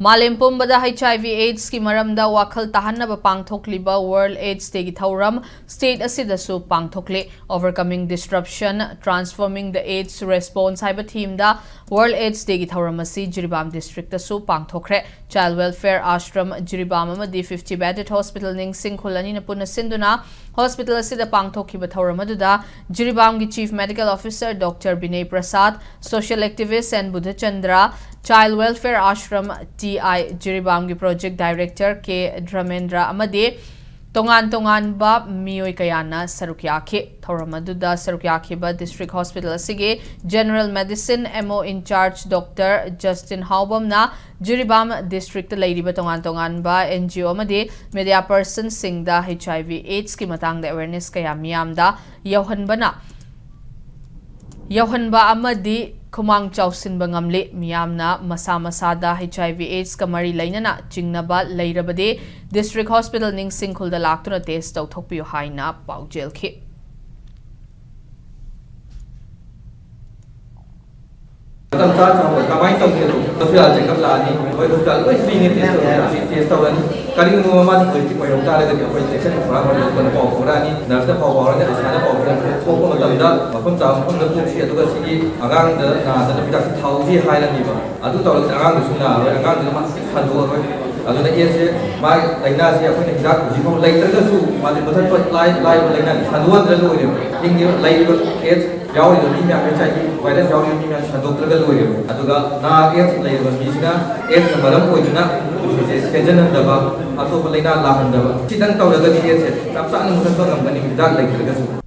Malem pumbada HIV/AIDS ki maramda wakhal tahannaba pangthokliba World AIDS Day ki thauram state asidasu pangthokle overcoming disruption transforming the AIDS response haiba theme da World AIDS Day ki thauram asi Jiribam district asu pangthokre child welfare ashram Jiribam amadi 50 bedded hospital ning singkhulani na punna sinduna hospital asida pangthokhiba thauram aduda Jiribam ki chief medical officer Dr. Binay Prasad social activist and Buddha Chandra Child Welfare Ashram TI Jiribam ki Project Director K Dramendra amadi tongan ba miyoi kayana sarukyakhi thoramaduda sarukyakhi ba district hospital asige general medicine MO in charge Dr. Justin Haubam na Jiribam district lady ba tongan ba NGO amadi media person singda HIV AIDS ki matang da awareness kaya miyam da yauhanba amadi Kumang Chausin Bangamle, Miyamna, Masada, HIV AIDS, Kamari Lainana, Jingnaba, Lairabade, District Hospital Ning Sinkhul the Laktuna test of Tokyo Haina, Pau Jail Kit. aduna ese mai laina se akhoi ne dak ji phau lai tar su ma de bathan pat lai laina saduan ra lo re ing ni lai ba es yaw ni mi ma ka chai virus yaw ni mi ma sadok tra ga lo re aduga na es lai ba mi sina es na baram ko juna je sejan da ba ato ba laina la han da ba sidang taw ga ni es tap sa na mu ka ngam ga ni dak lai tar ga su